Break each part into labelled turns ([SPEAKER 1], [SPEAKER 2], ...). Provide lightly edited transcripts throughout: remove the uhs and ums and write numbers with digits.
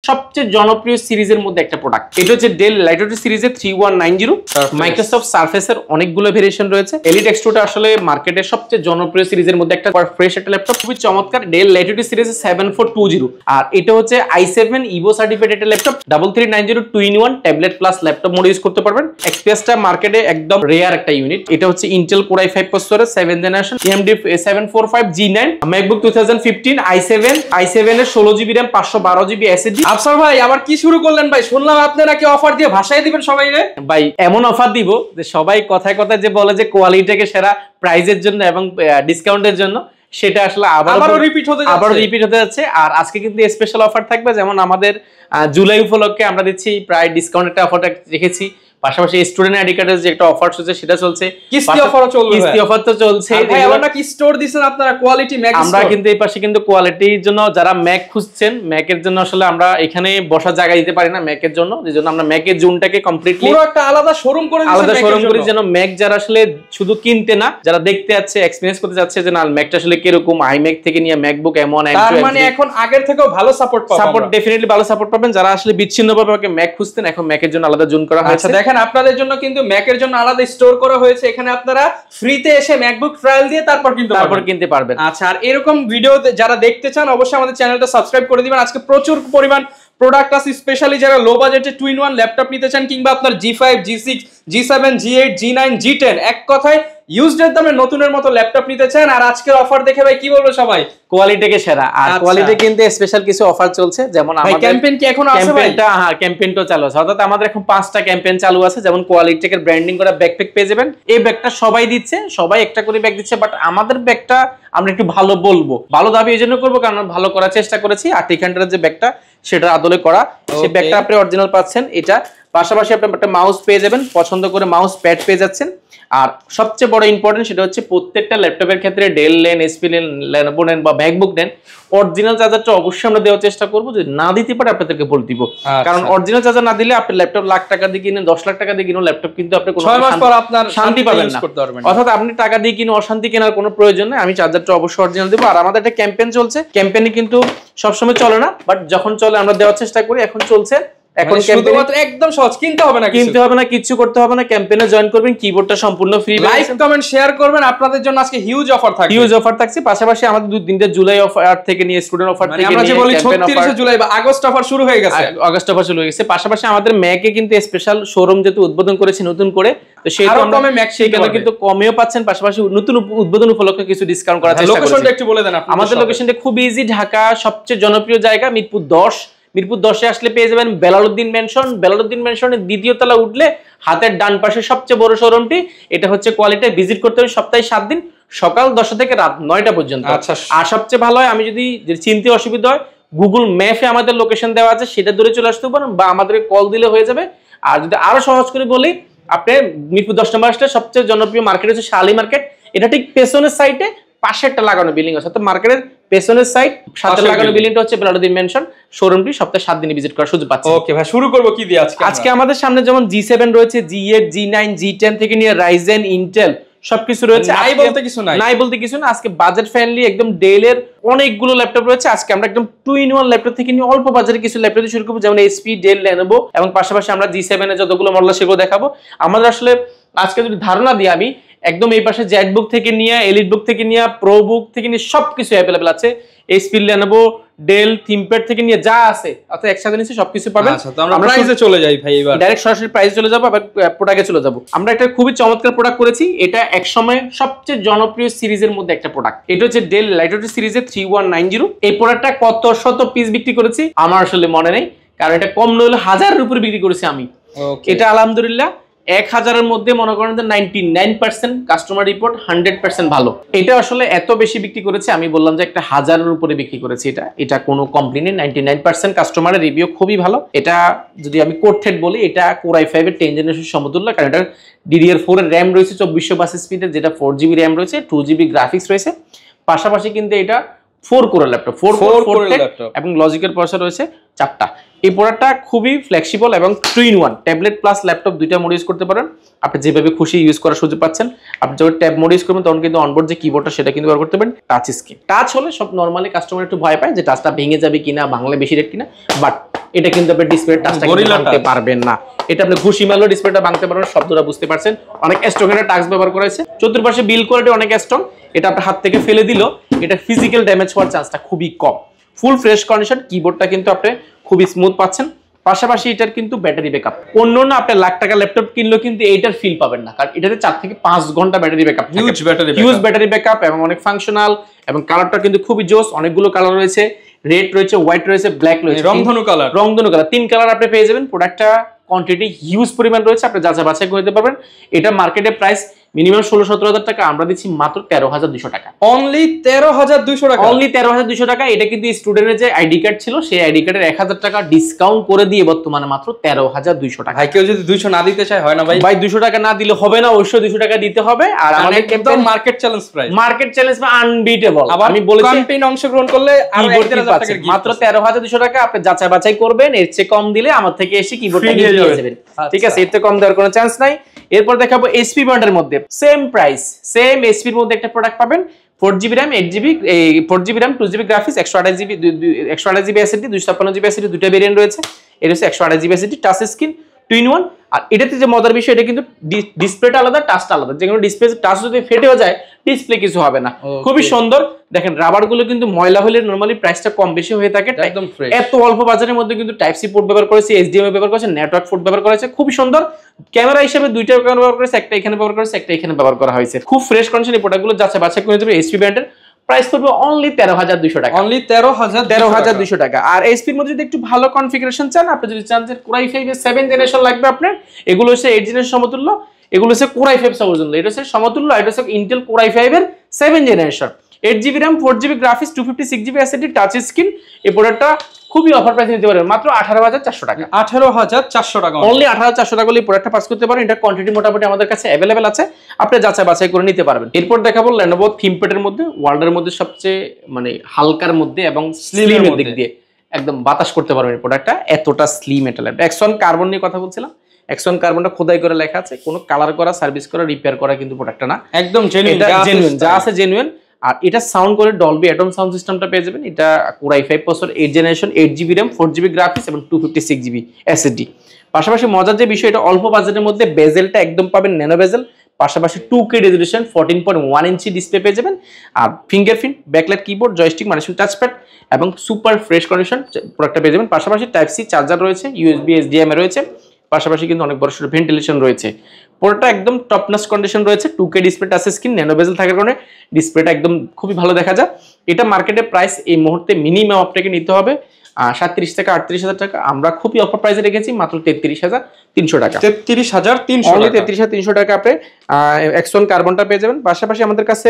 [SPEAKER 1] সবচেয়ে জনপ্রিয় সিরিজের মধ্যে একটা প্রোডাক্ট। এটা হচ্ছে ডেল লাইটওয়েট সিরিজের 3190। মাইক্রোসফট সারফেসের অনেকগুলো ভেরিয়েশন রয়েছে। এলিট এক্সট্রোটা আসলে মার্কেটের সবচেয়ে জনপ্রিয় সিরিজের মধ্যে একটা ফ্রেশ একটা ল্যাপটপ, খুবই চমৎকার। ডেল লাইটওয়েট সিরিজের 7420। আর এটা হচ্ছে i7 ইভো সার্টিফাইড একটা laptop. 3390 2-in-1 tablet plus laptop mode use করতে পারবেন। এক্সপিএসটা মার্কেটে একদম রেয়ার একটা ইউনিট। এটা হচ্ছে ইন্টেল কোর i5 প্রসেসরের 7th generation AMD 745G9 MacBook 2015 i7 এর 16GB RAM 512GB SSD।
[SPEAKER 2] Afsar ভাই আবার কি শুরু করলেন ভাই? শুনলাম আপনারা কি অফার দিয়ে ভাষায় দিবেন সবাই রে?
[SPEAKER 1] ভাই এমন অফার দিব যে সবাই কথায় কথায় যে বলে যে কোয়ালিটিকে সেরা প্রাইজের জন্য এবং ডিসকাউন্টের জন্য, সেটা আসলে আবারও রিপিট হতে যাচ্ছে। আর আজকে কিন্তু স্পেশাল অফার থাকবে, যেমন আমাদের জুলাই উপলক্ষে আমরা দিচ্ছি প্রায় ডিসকাউন্ট একটা অফারটা রেখেছি। পাশাপাশি স্টুডেন্ট আইডি কার্ডের যে একটা অফার চলছে সেটা চলছে,
[SPEAKER 2] কিস্তি অফারও চলবে।
[SPEAKER 1] কিস্তি অফার তো চলছে।
[SPEAKER 2] ভাই আবার নাকি স্টোর দিবেন আপনারা কোয়ালিটি ম্যাক স্টোর।
[SPEAKER 1] আমরা কিন্তু এই পাশে কিন্তু কোয়ালিটির জন্য যারা ম্যাক খুঁজছেন, ম্যাকের জন্য আসলে আমরা এখানে বসার জায়গা দিতে পারি না ম্যাকের জন্য, যেজন্য আমরা ম্যাকের জোনটাকে কমপ্লিটলি
[SPEAKER 2] পুরো একটা আলাদা শোরুম করে দিয়েছি।
[SPEAKER 1] আলাদা শোরুম করি যেন ম্যাক যারা আসলে শুধু কিনতে না, যারা দেখতে যাচ্ছে, এক্সপেরিয়েন্স করতে যাচ্ছে যে না ম্যাকটা আসলে কিরকম, আইম্যাক থেকে নিয়ে ম্যাকবুক M1 M2,
[SPEAKER 2] তার মানে এখন আগের থেকেও ভালো সাপোর্ট পাবেন।
[SPEAKER 1] সাপোর্ট ডেফিনেটলি ভালো সাপোর্ট পাবেন। যারা আসলে বিচ্ছিন্নভাবে ম্যাক খুঁজতেন, এখন ম্যাকের জন্য আলাদা জোন করা হয়েছে।
[SPEAKER 2] আচ্ছা দেখেন, আপনাদের জন্য কিন্তু ম্যাকের জন্য আলাদা স্টোর করা হয়েছে। এখানে আপনারা ফ্রিতে এসে ম্যাকবুক ট্রায়াল দিয়ে তারপর কিনতে পারবেন। আচ্ছা, আর এরকম ভিডিও যারা দেখতে চান অবশ্যই আমাদের চ্যানেলটা সাবস্ক্রাইব করে দিবেন। আজকে প্রচুর পরিমাণ প্রোডাক্ট আছে, স্পেশালি যারা লো বাজেটে 2-in-1 ল্যাপটপ নিতে চান, কিংবা আপনার G5 G6 G7 G8 G9 G10 এক কথায় ইউজডের দামে নতুনের মতো ল্যাপটপ নিতে চান। আর আজকের অফার দেখে ভাই কি বলবো সবাই,
[SPEAKER 1] কোয়ালিটিকে সেরা। আর কোয়ালিটি কিন্তু স্পেশাল কিছু অফার চলছে, যেমন আমাদের
[SPEAKER 2] ক্যাম্পেইন কি এখন আছে ভাই?
[SPEAKER 1] ক্যাম্পেইনটা ক্যাম্পেইনটা চালু আছে, অর্থাৎ আমাদের এখন 5টা ক্যাম্পেইন চালু আছে। যেমন কোয়ালিটিকের ব্র্যান্ডিং করা ব্যাকপ্যাক পেয়ে যাবেন। এই ব্যাগটা সবাই দিচ্ছে, সবাই একটা করে ব্যাগ দিচ্ছে, বাট আমাদের ব্যাগটা আমরা একটু ভালো বলবো, ভালো দাবি এই জন্য করবো কারণ ভালো করার চেষ্টা করেছি। আর টিকান্ডারের যে ব্যাগটা সেটা আদলে করা, সেই ব্যাগটা আপনি অরিজিনাল পাচ্ছেন। এটা পাশাপাশি আপনি একটা মাউস পেয়ে যাবেন, পছন্দ করে মাউস প্যাড পেয়ে যাচ্ছেন। আর সবচেয়ে বড় ইম্পর্টেন্ট সেটা হচ্ছে প্রত্যেকটা ল্যাপটপের ক্ষেত্রে ডেল নেন, এসপি নেন, লেনোভো নেন বা ম্যাকবুক নেন, অরিজিনাল চার্জারটা অবশ্যই আমরা দেওয়ার চেষ্টা করবো। যদি না দিতে পারে আপনাদেরকে বলে দিব, কারণ অরিজিনাল চার্জার না দিলে আপনি ল্যাপটপ লাখ টাকা দিয়ে কিনেন, 10 লাখ টাকা দিয়ে কিনুন ল্যাপটপ, কিন্তু আপনি কোনো
[SPEAKER 2] 6 মাস পর আপনার
[SPEAKER 1] শান্তি পাবেন না। অর্থাৎ আপনি টাকা দিয়ে কিনে অশান্তি কেনার কোনো প্রয়োজন নেই। আমি চার্জারটা অবশ্যই অরিজিনাল দেবো। আর আমাদের একটা ক্যাম্পেইন চলছে, ক্যাম্পেইনে কিন্তু সবসময় চলে না, বাট যখন চলে আমরা দেওয়ার চেষ্টা করি। এখন চলছে, এখন
[SPEAKER 2] শুধুমাত্র একদম সহজ, কিনতে হবে না,
[SPEAKER 1] কিছু করতে হবে না। ক্যাম্পেইনে জয়েন করবেন, কিবোর্ডটা সম্পূর্ণ ফ্রি,
[SPEAKER 2] লাইক কমেন্ট শেয়ার করবেন। আপনাদের জন্য আজকে হিউজ অফার থাকছে।
[SPEAKER 1] পাশাপাশি আমাদের 2-3টা জুলাই অফার থেকে নিয়ে স্টুডেন্ট অফার থেকে
[SPEAKER 2] আমরা যে বলি 36 জুলাই বা আগস্ট অফার শুরু হয়ে গেছে,
[SPEAKER 1] আগস্ট অফার শুরু হয়ে গেছে। পাশাপাশি আমাদের ম্যাকে কিন্তু স্পেশাল শোরুম যেহেতু উদ্বোধন করেছি নতুন করে, তো সেইটা আমরা ম্যাক সেখানে কিন্তু কমেও পাচ্ছেন। পাশাপাশি নতুন উদ্বোধন উপলক্ষে কিছু ডিসকাউন্ট করার চেষ্টা করছি।
[SPEAKER 2] লোকেশনটা একটু বলে দেন আপনাদের।
[SPEAKER 1] আমাদের লোকেশনটা খুব ইজি, ঢাকা সবচেয়ে জনপ্রিয় জায়গা মিরপুর 10। মিরপুর 10-এ আসলে পেয়ে যাবেন বেলালউদ্দিন ম্যানশন। বেলালউদ্দিন ম্যানশনের দ্বিতীয় তলা উঠলে হাতের ডান পাশে সবচেয়ে বড় শোরুমটি। এটা হচ্ছে কোয়ালিটি, ভিজিট করতে হবে সপ্তাহে 7 দিন, সকাল 10টা থেকে রাত 9টা পর্যন্ত। আর সবচেয়ে ভালো হয়, আমি যদি চিনতে অসুবিধা হয়, গুগল ম্যাপে আমাদের লোকেশন দেওয়া আছে, সেটা ধরে চলে আসতে পারেন বা আমাদের কল দিলে হয়ে যাবে। আর যদি আরো সহজ করে বলি, আপনি মিরপুর 10 নম্বর আসলে সবচেয়ে জনপ্রিয় মার্কেট হচ্ছে শালি মার্কেট। এটা ঠিক পেছনের সাইডে পাশে একটা লাগানো বিল্ডিং আছে, অর্থাৎ মার্কেটের পেছনের সাইড সাথে লাগানো বিল্ডিংটা হচ্ছে বেলালউদ্দিন ম্যানশন। শোরুমটি সপ্তাহে 7 দিন ভিজিট করার সুযোগ পাচ্ছেন।
[SPEAKER 2] ওকে ভাই, শুরু করব কি দিয়ে আজকে?
[SPEAKER 1] আজকে আমাদের সামনে যেমন G7 রয়েছে, G8 G9 G10 থেকে নিয়ে রাইজেন, ইন্টেল সবকিছু রয়েছে।
[SPEAKER 2] নাই বলতে কিছু নাই।
[SPEAKER 1] আজকে বাজেট ফ্রেন্ডলি একদম ডেলের অনেকগুলো ল্যাপটপ রয়েছে। আজকে আমরা একদম 2-in-1 ল্যাপটপ থেকে নিয়ে অল্প বাজারে কিছু ল্যাপটপ দিয়ে শুরু করবো, যেমন এসপি, ডেল, লেনোভো, এবং পাশাপাশি আমরা G7 এর যতগুলো মডেল সেগুলো দেখাবো। আমাদের আসলে আজকে যদি ধারণা দিই আমি, একদম এই পাশে জেড বুক থেকে নিয়ে, এলিট বুক থেকে নিয়ে, প্রো বুক থেকে নিয়ে সবকিছু অ্যাভেলেবল আছে। এসপি, লেনোভো, ডেল, থিমপ্যাড থেকে নিয়ে যা আছে, অর্থাৎ একসাথে নিচে সবকিছু পাবেন।
[SPEAKER 2] আচ্ছা, তো আমরা প্রাইসে চলে যাই ভাই, এবার
[SPEAKER 1] ডাইরেক্ট সরাসরি প্রাইসে চলে যাব, আবার প্রোডাক্টে চলে যাব। আমরা একটা খুবই চমৎকার প্রোডাক্ট করেছি। এটা একসময় সবচেয়ে জনপ্রিয় সিরিজের মধ্যে একটা প্রোডাক্ট। এটা হচ্ছে ডেল লাইটওয়েট সিরিজের 3190। এই প্রোডাক্টটা কত শত পিস বিক্রি করেছি আমার আসলে মনে নেই, কারণ এটা কম নইলে 1000-এর উপরে বিক্রি করেছি আমি। এটা আলহামদুলিল্লাহ 1000-এর মধ্যে মনে করেন যে 99% কাস্টমার রিপোর্ট 100% ভালো। এটা আসলে এত বেশি বিক্রি করেছে, আমি বললাম যে একটা 1000-এর উপরে বিক্রি করেছি। এটা কোনো কমপ্লেইন নেই, 99% কাস্টমারের রিভিউ খুবই ভালো। এটা যদি আমি কোর্টেড বলি, এটা কোর i5 এর 10 জেনারেশন সমতুল্য, কারণ এটা DDR4 এর র্যাম রয়েছে 2422 স্পিডের, যেটা 4GB র্যাম রয়েছে, 2GB গ্রাফিক্স রয়েছে। পাশাপাশি কিন্তু এটা 4 কোরের ল্যাপটপ, 4 কোর ল্যাপটপ, এবং লজিকের প্রসেসর রয়েছে 4টা। এই প্রোডাক্টটা খুবই ফ্লেক্সিবল এবং 2-in-1 ট্যাবলেট প্লাস ল্যাপটপ দুইটা মোড ইউজ করতে পারেন। আপনি যেভাবে খুশি ইউজ করার সুযোগ পাচ্ছেন। আপনি যখন ট্যাব মোড ইউজ করবেন তখন কিন্তু অনবোর্ড যে কিবোর্ডটা সেটা কিন্তু ব্যবহার করতে পারেন টাচ স্ক্রিন। টাচ হলে সব নরমালি কাস্টমার একটু ভয় পায় যে টাচটা ভেঙে যাবে কিনা, বাংলা বেশি রেট কিনা, বাট এটা কিন্তু আপনি ডিসপ্লে টাচটা ভাঙতে পারবেন না। এটা আপনি ঘুষি মারলে ডিসপ্লেটা ভাঙতে পারবেন, শব্দটা বুঝতে পারছেন। অনেক স্ট্রং একটা টাচ ব্যবহার করেছে, চতুর্পাশে বিল কোয়ালিটি অনেক স্ট্রং। এটা আপনার হাত থেকে ফেলে দিল, এটা ফিজিক্যাল ড্যামেজ হওয়ার চান্সটা খুবই কম। ফুল ফ্রেশ কন্ডিশন, কিবোর্ডটা কিন্তু আপনি খুবই স্মুথ পাচ্ছেন। পাশাপাশি এটার কিন্তু ব্যাটারি ব্যাকআপ অন্য না, আপনি লাখ টাকা ল্যাপটপ কিনলেও কিন্তু এইটার ফিল পাবেন না, কারণ এটাতে 4 থেকে 5 ঘন্টা battery backup, huge battery backup এবং অনেক ফাংশনাল, এবং কালারটা কিন্তু খুবই জোস। অনেকগুলো কালার রয়েছে, রেড রয়েছে, হোয়াইট রয়েছে, ব্ল্যাক রয়েছে, রংধনু কালার 3 কালার আপনি পেয়ে যাবেন। প্রোডাক্টটা কোয়ান্টিটি হিউজ পরিমাণ রয়েছে, আপনি যাচাই বাছাই করে নিতে পারবেন। এটা মার্কেটে প্রাইস মিনিমাম 16-17 টাকা, আমরা দিচ্ছি মাত্র 13,200 টাকা।
[SPEAKER 2] অনলি 13,200 টাকা,
[SPEAKER 1] অনলি 13,200 টাকা। এটা কিন্তু স্টুডেন্টের যে আইডি কার্ড ছিল, সেই আইডি কার্ডের 1000 টাকা ডিসকাউন্ট করে দিয়ে বর্তমানে মাত্র 13,200 টাকা।
[SPEAKER 2] ভাই কেউ যদি 200 না দিতে চায় হয় না ভাই?
[SPEAKER 1] ভাই 200 টাকা না দিলে হবে না, অবশ্যই 200 টাকা দিতে হবে। আর আমাদের
[SPEAKER 2] একদম market challenge price,
[SPEAKER 1] market challenge বা আনবিটেবল।
[SPEAKER 2] আমি বলেছি ক্যাম্পেইন অংশগ্রহণ করলে আরো 1000 টাকা
[SPEAKER 1] মাত্র 13,200 টাকা। আপনি যাচাই বাছাই করবেন, এর চেয়ে কম দিলে আমার থেকে এসে কিবোর্ডটা নিয়ে যাবেন। ঠিক আছে, এর থেকে কম দেওয়ার কোনো চান্স নাই। এরপর দেখাবো এইচপি ব্র্যান্ডের মধ্যে সেম প্রাইস, সেম এইচপির মধ্যে একটা প্রোডাক্ট পাবেন, 4GB RAM 8GB 4GB RAM 2GB graphics, 128GB SSD, 256GB SSD, দুটো ভেরিয়েন্ট রয়েছে। এটা হচ্ছে 128GB SSD, touch screen 2-in-1। আর এটাতে যে মজার বিষয়, এটা কিন্তু ডিসপ্লেটা আলাদা, টাচটা আলাদা। যেগুলো ডিসপ্লে টাচ যদি ফেটেও যায়, ডিসপ্লে কিছু হবে না, খুবই সুন্দর। দেখেন রাবার গুলো কিন্তু ময়লা হলে নরমালি প্রাইসটা কম বেশি হয়ে থাকে, একদম ফ্রেশ। এত অল্প বাজারের মধ্যে কিন্তু টাইপ সি পোর্ট ব্যবহার করেছে, এইচডিএমআই ব্যবহার করেছে, নেটওয়ার্ক পোর্ট ব্যবহার করেছে, খুবই সুন্দর। ক্যামেরা হিসেবে দুইটা ক্যামেরা ব্যবহার করেছে, একটা এখানে ব্যবহার করেছে, একটা এখানে ব্যবহার করা হয়েছে। খুব ফ্রেশ কন্ডিশন। এই প্রোডাক্টগুলো যাচাই বাছাই করে দেবে। এইচপি ব্র্যান্ডের প্রাইস পড়বে অনলি 13,200 টাকা,
[SPEAKER 2] অনলি 13,200
[SPEAKER 1] টাকা। আর এইচপির মধ্যে যদি একটু ভালো কনফিগারেশন চান, আপনি যদি চান যে Core i5 এর 7 জেনারেশন লাগবে আপনার, এগুলো হচ্ছে 8 জেনারেশন সমতুল্য, এগুলো হচ্ছে Core i5 সমতুল্য, এটা হচ্ছে সমতুল্য, এটা হচ্ছে ইন্টেল Core i5 এর 7 generation, 8GB RAM 4GB graphics 256GB SSD, touch screen. এই প্রোডাক্টটা খুবই অফার প্রাইসে নিতে পারবেন মাত্র 18,400 টাকা।
[SPEAKER 2] 18,400 টাকা,
[SPEAKER 1] অনলি 18,400 টাকা হলে প্রোডাক্টটা পাস করতে পারেন। এটা কোয়ান্টিটি মোটামুটি আমাদের কাছে अवेलेबल আছে, আপনি যাচাই বাছাই করে নিতে পারবেন। এরপর দেখাবো Lenovo ThinkPad এর মধ্যে, ওয়ার্ল্ডের মধ্যে সবচেয়ে মানে হালকার মধ্যে এবং স্লিমের দিক দিয়ে একদম বাতাস করতে পারবেন। এই প্রোডাক্টটা এতটা স্লিম, এটা ল্যাপটপ X1 কার্বন নিয়ে কথা বলছিলাম। X1 কার্বনটা খোদাই করে লেখা আছে, কোনো কালার করা, সার্ভিস করা, রিপেয়ার করা কিন্তু প্রোডাক্টটা না, একদম জেনুইন, যা আছে জেনুইন। আর এটা সাউন্ড করে ডলবি অ্যাটম সাউন্ড সিস্টেমটা পেয়ে যাবেন। এটা Core i5 processor, 8 generation, 8GB RAM 4GB graphics এবং 256GB এসএসডি। পাশাপাশি মজার যে বিষয়, এটা অল্প বাজেটের মধ্যে বেজেলটা একদম পাবেন ন্যানো বেজেল, পাশাপাশি 2K রেজোলিউশন 14.1 ইঞ্চি ডিসপ্লে পেয়ে যাবেন। আর ফিঙ্গারপ্রিন্ট, ব্যাকলাইট কিবোর্ড, জয়স্টিক, মানুষের টাচপ্যাড এবং সুপার ফ্রেশ কন্ডিশন প্রোডাক্টটা পেয়ে যাবেন। পাশাপাশি টাইপ সি চার্জার রয়েছে, ইউএসবি HDMI রয়েছে, পাশাপাশি কিন্তু অনেক বড় সড়ো ভেন্টিলেশন রয়েছে। পুরোটা একদম টপ নচ কন্ডিশন রয়েছে, 2K display, touch screen, nano বেজেল থাকার কারণে ডিসপ্লেটা একদম খুবই ভালো দেখা যায়। এটা মার্কেটে প্রাইস এই মুহূর্তে মিনিমাম আপনাকে নিতে হবে 37 থেকে 38,000 টাকা। আমরা খুবই অফার প্রাইসে রেখেছি মাত্র 33,300 টাকা।
[SPEAKER 2] 33,300
[SPEAKER 1] টাকা আপনি X1 কার্বনটা পেয়ে যাবেন। পাশাপাশি আমাদের কাছে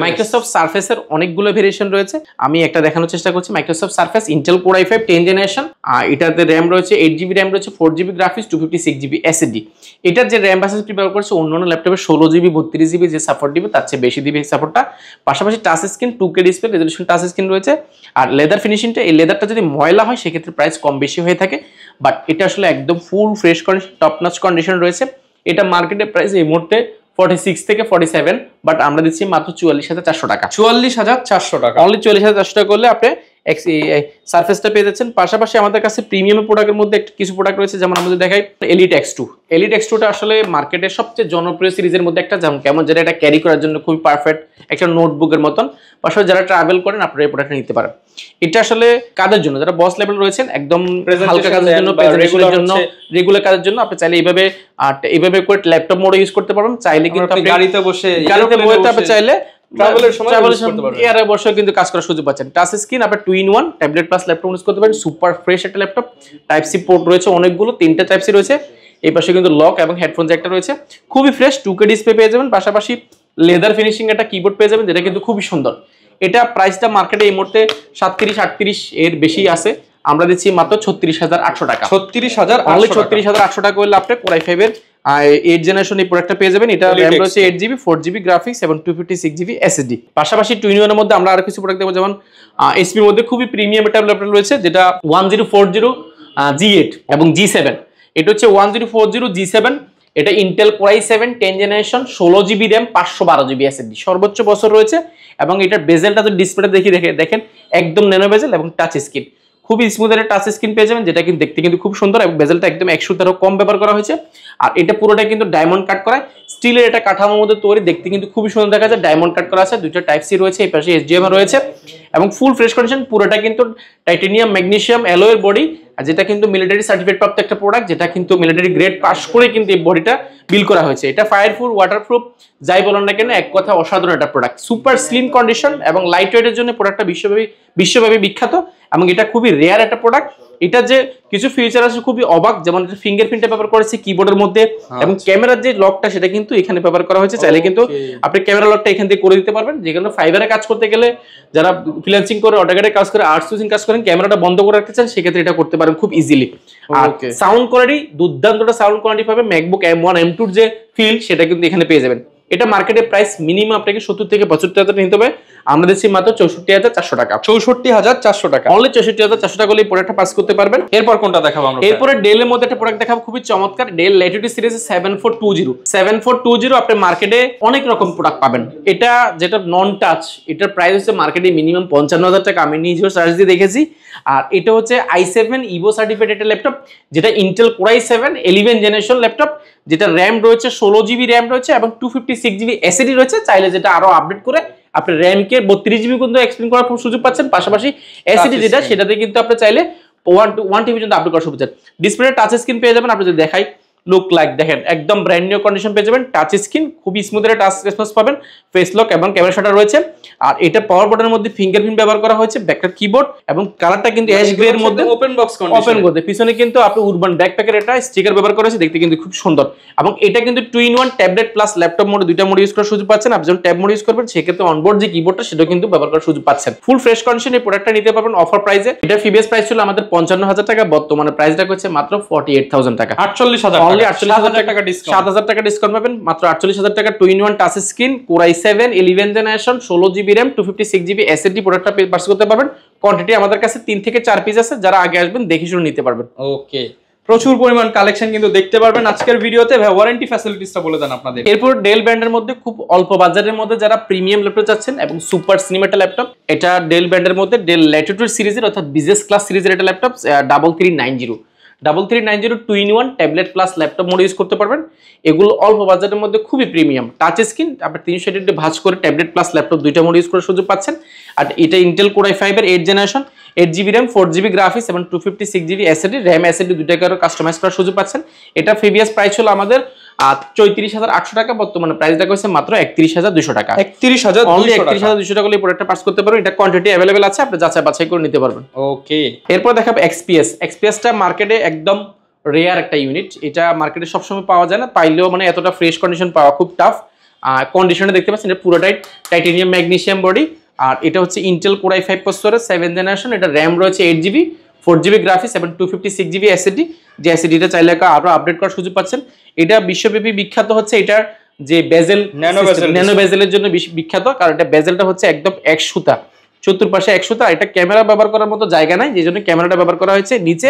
[SPEAKER 1] মাইক্রোসফট সারফেসের অনেকগুলো ভেরিয়েশন রয়েছে, আমি একটা দেখানোর চেষ্টা করছি। Microsoft surface Intel Core i5 10 generation, এটাতে র্যাম রয়েছে 8GB RAM রয়েছে, 4GB গ্রাফিক্স, 256GB এসএসডি। এটার যে র্যাম বাসেস প্রিপেয়ার করছে অন্যান্য ল্যাপটপে 16GB 32GB যে সাপোর্ট দিবে তার চেয়ে বেশি দিবে সাপোর্টটা। পাশাপাশি touch screen, 2K display, resolution touch screen রয়েছে। আর লেদার ফিনিশিংটা, এই লেদারটা যদি ময়লা হয় সেক্ষেত্রে প্রাইস কম বেশি হয়ে থাকে, বাট এটা আসলে একদম ফুল fresh condition, top notch condition রয়েছে। এটা মার্কেটে প্রাইস এই মুহূর্তে 46 থেকে 47, বাট আমরা দিচ্ছি মাত্র 44,400 টাকা।
[SPEAKER 2] 44,400 টাকা,
[SPEAKER 1] অনলি 44,400 টাকা করলে আপনি সারফেসটা পেয়ে যাচ্ছেন। পাশাপাশি আমাদের কাছে প্রিমিয়াম প্রোডাক্টের মধ্যে কিছু প্রোডাক্ট রয়েছে, যেমন আমাদের দেখাই এলিট X2। এলিট X2টা আসলে মার্কেটের সবচেয়ে জনপ্রিয় সিরিজের মধ্যে একটা, যেমন কেমন যেটা এটা ক্যারি করার জন্য খুবই পারফেক্ট, একটা নোটবুকের মতন। পাশাপাশি যারা ট্রাভেল করেন আপনারা এই প্রোডাক্টটা নিতে পারেন। এটা আসলে কাদের জন্য, যারা বস লেভেল রয়েছেন, একদম হালকা কাজের জন্য, প্রেজেন্টেশনের জন্য, রেগুলার কাজের জন্য আপনি চাইলে এইভাবে করে ল্যাপটপ মোডে ইউজ করতে পারবেন। চাইলে কিন্তু আপনি গাড়িতে বসে আপনি চাইলে ট্রাভেলের সময় এয়ারে বসে কিন্তু কাজ করার সুযোগ পাচ্ছেন। টাচ স্ক্রিন আপনি 2-in-1 tablet plus laptop use করতে পারেন। সুপার ফ্রেশ একটা ল্যাপটপ, টাইপ সি পোর্ট রয়েছে অনেকগুলো, 3টা টাইপ সি রয়েছে। এই পাশে কিন্তু লক এবং হেডফোন জ্যাকটা রয়েছে, খুবই ফ্রেশ 2K ডিসপ্লে পেয়ে যাবেন। পাশাপাশি লেদার ফিনিশিং একটা কিবোর্ড পেয়ে যাবেন, যেটা কিন্তু খুবই সুন্দর। এটা প্রাইসটা মার্কেটে এই মুহূর্তে 37-38 এর বেশি আছে, আমরা দিচ্ছি মাত্র 36,800 টাকা। 36,800 টাকা হলে আপনি Core i5 এর 8 জেনারেশন এই প্রোডাক্টটা পেয়ে যাবেন। এটা RAM রয়েছে 8GB 4GB গ্রাফিক্স এবং 256GB এসএসডি। পাশাপাশি 2-in-1 এর মধ্যে আমরা আরো কিছু প্রোডাক্ট দেবো, যেমন HP এর মধ্যে খুবই প্রিমিয়াম একটা ল্যাপটপ রয়েছে, যেটা 1040 G8 এবং G7। এটা হচ্ছে 1040 G7, এটা Intel Core i7 10 generation, 16GB RAM 512GB SSD, সর্বোচ্চ বছর রয়েছে। এবং এটার বেজেলটা যদি ডিসপ্লেটা দেখেন একদম ন্যানো বেজেল এবং টাচ স্ক্রিন, খুবই স্মুথ একটা টাচ স্ক্রিন পেয়ে যাবেন, যেটা কিন্তু দেখতে কিন্তু খুব সুন্দর এবং বেজেলটা একদম 100 কম ব্যবহার করা হয়েছে। আর এটা পুরোটা কিন্তু ডায়মন্ড কাট করা, স্টিলের এটা কাঠামোর মধ্যে তৈরি, দেখতে কিন্তু খুবই সুন্দর দেখা যায়। ডায়মন্ড কাট করা আছে, দুইটা টাইপ সি রয়েছে, এই পাশে HDMI রয়েছে এবং ফুল ফ্রেশ কন্ডিশন। পুরোটা কিন্তু টাইটেনিয়াম ম্যাগনেসিয়াম অ্যালয়ের বডি, আর যেটা কিন্তু মিলিটারি সার্টিফিকেট প্রাপ্ত একটা প্রোডাক্ট, যেটা কিন্তু মিলিটারি গ্রেড পাস করে কিন্তু এই বডিটা বিল করা হয়েছে। এটা ফায়ারপ্রুফ, ওয়াটারপ্রুফ, যাই বলেন না কেন, এক কথা অসাধারণ একটা প্রোডাক্ট। সুপার স্লিম কন্ডিশন এবং লাইট ওয়েটের জন্য প্রোডাক্টটা বিশ্বব্যাপী বিখ্যাত এবং এটা খুবই রেয়ার একটা প্রোডাক্ট। এটা যে কিছু ফিচার আছে খুবই অবাক, যেমন এটা ফিঙ্গারপ্রিন্টে ব্যবহার করেছে কিবোর্ডের মধ্যে এবং ক্যামেরার যে লকটা সেটা কিন্তু এখানে ব্যবহার করা হয়েছে। চাইলে কিন্তু আপনি ক্যামেরা লকটা এখান থেকে করে দিতে পারবেন। যেগুলো ফাইবারে কাজ করতে গেলে, যারা ফ্রিল্যান্সিং করে, অটোক্যাডে কাজ করে, আউটসোর্সিং কাজ করেন, ক্যামেরাটা বন্ধ করে রাখতে চান, সেক্ষেত্রে এটা করতে পারেন খুব ইজিলি। আর সাউন্ড কোয়ালিটি, দুর্দান্তটা সাউন্ড কোয়ালিটি পাবে। ম্যাকবুক M1 M2 যে ফিল সেটা কিন্তু এখানে পেয়ে যাবেন। এটা মার্কেটের প্রাইস মিনিমাম আপনাকে 70 থেকে 75 হাজার নিতে হবে, আমরা দিচ্ছি মাত্র 64,400 টাকা।
[SPEAKER 2] 64,400 টাকা,
[SPEAKER 1] অনলি 64,400 টাকা হলে এই প্রোডাক্টটা পাস করতে পারবেন।
[SPEAKER 2] এরপর কোনটা দেখাবো আমরা?
[SPEAKER 1] এরপরে ডেলের মধ্যে একটা প্রোডাক্ট দেখাবো খুবই চমৎকার, ডেল ল্যাটিটিউড সিরিজ 7420। আপনি মার্কেটে অনেক রকম প্রোডাক্ট পাবেন। এটা যেটা নন টাচ, এটার প্রাইস হচ্ছে মার্কেটে মিনিমাম 55,000 টাকা, আমি নিজেও সার্চ দিয়ে দেখেছি। আর এটা হচ্ছে i7 ইভো সার্টিফাইড একটা ল্যাপটপ, যেটা Intel core i7 11 generation laptop, যেটা র্যাম রয়েছে 16 GB র্যাম রয়েছে এবং 256 GB SSD রয়েছে। চাইলে যেটা আরো আপডেট করে আপনি র্যামকে 32 GB কিন্তু এক্সটেন্ড করার সুযোগ পাচ্ছেন, পাশাপাশি SSD যেটা সেটাতে কিন্তু আপনি চাইলে 1 TB পর্যন্ত আপডেট করার সুযোগ পাচ্ছেন। ডিসপ্লে টাচ স্ক্রিন পেয়ে যাবেন, আপনি যদি দেখাই লুক লাইক দেখেন একদম ব্র্যান্ড নিউ কন্ডিশন পেয়ে যাবেন। টাচ স্ক্রিন খুবই স্মুথ একটা টাচ রেসপন্স পাবেন, ফেস লক এবং ক্যামেরা শাটার রয়েছে। আর এটা পাওয়ার বাটনের মধ্যে ফিঙ্গারপ্রিন্ট ব্যবহার করা হয়েছে, ব্যাকটার কিবোর্ড এবং কালারটা কিন্তু অ্যাশ গ্রে এর মধ্যে
[SPEAKER 2] ওপেন বক্স কন্ডিশন,
[SPEAKER 1] ওপেন করতে। পিছনে কিন্তু আপনি উরবান ব্যাকপ্যাকের একটা স্টিকার ব্যবহার করেছে, দেখতে কিন্তু খুব সুন্দর। এবং এটা কিন্তু 2-in-1 tablet plus laptop mode, দুইটা মোড ইউজ করার সুযোগ পাচ্ছেন। আপনি যখন ট্যাব মোড ইউজ করবেন সেক্ষেত্রে অনবোর্ড যে কিবোর্ডটা সেটা কিন্তু ব্যবহার করার সুযোগ পাচ্ছেন। ফুল ফ্রেশ কন্ডিশন এই প্রোডাক্টটা নিতে পারবেন অফার প্রাইসে। এটা প্রিভিয়াস প্রাইস ছিল আমাদের 55,000 টাকা, বর্তমানে প্রাইসটা হচ্ছে মাত্র 48,000 টাকা।
[SPEAKER 2] 48,000
[SPEAKER 1] অনলি 48,000 টাকা ডিসকাউন্ট, 7,000 টাকা ডিসকাউন্ট পাবেন মাত্র 48,000 টাকা। 2-in-1 touch screen, core i7 11 generation, 16 GB RAM, 256 GB SSD প্রোডাক্টটা পারচেজ করতে পারবেন। কোয়ান্টিটি আমাদের কাছে 3 থেকে 4 পিস আছে, যারা আগে আসবেন দেখে শুনে নিতে পারবেন।
[SPEAKER 2] ওকে, প্রচুর পরিমাণ কালেকশন কিন্তু দেখতে পারবেন আজকের ভিডিওতে। ভাই ওয়ারেন্টি ফ্যাসিলিটিসটা বলে দেন আপনাদের।
[SPEAKER 1] এরপর ডেল ব্র্যান্ডের মধ্যে খুব অল্প বাজারের মধ্যে যারা প্রিমিয়াম ল্যাপটপ চাচ্ছেন এবং সুপার সিনেমাটা ল্যাপটপ, এটা ডেল ব্র্যান্ডের মধ্যে ডেল ল্যাটিটিউড সিরিজের অর্থাৎ বিজনেস ক্লাস সিরিজের একটা laptop 3390 2-in-1 tablet plus laptop mode use করতে পারবেন। এগুলো অল্প বাজারের মধ্যে খুবই প্রিমিয়াম, টাচ স্ক্রিন, আপনি 360 ভাঁজ করে ট্যাবলেট প্লাস ল্যাপটপ দুইটা মোড ইউজ করার সুযোগ পাচ্ছেন। আর এটা ইন্টেল কোর i5 এর 8 generation, 8 GB RAM, 4 GB graphics এবং 256 GB SSD র্যাম SSD দুইটাকে আরো কাস্টমাইজ করার সুযোগ পাচ্ছেন। এটা প্রিভিয়াস প্রাইস ছিল আমাদের 34,800 টাকা, বর্তমানে প্রাইসটা হচ্ছে মাত্র 31,200 টাকা। 31,200 টাকা এই প্রোডাক্টটা পাস করতে পারবেন। এটা কোয়ান্টিটি अवेलेबल আছে, আপনি যাচাই বাছাই করে নিতে পারবেন।
[SPEAKER 2] ওকে,
[SPEAKER 1] এরপর দেখাবো XPSটা মার্কেটে একদম রেয়ার একটা ইউনিট, এটা মার্কেটে সবসময় পাওয়া যায় না, পাইলেও মানে এতটা ফ্রেশ কন্ডিশন পাওয়া খুব টাফ। কন্ডিশনে দেখতে পাচ্ছেন এটা পুরোটাই টাইটেনিয়াম ম্যাগনেসিয়াম বডি। আর এটা হচ্ছে ইন্টেল কোর i5 প্রসেসরের 7 জেনারেশন, এটা র্যাম রয়েছে 8 GB, 4 GB গ্রাফিক্স এবং 256 GB SSD, যে SSDটা চাইলে আরো আপডেট করার সুযোগ পাচ্ছেন। এটা বিশ্বব্যাপী বিখ্যাত হচ্ছে এটার যে বেজেল, ন্যানো বেজেলের জন্য বিখ্যাত, কারণ এটা বেজেলটা হচ্ছে একদম এক সুতা, চতুর্পাশে 100 টা। এটা ক্যামেরা ব্যবহার করার মতো জায়গা নাই, যে জন্য ক্যামেরাটা ব্যবহার করা হয়েছে নিচে।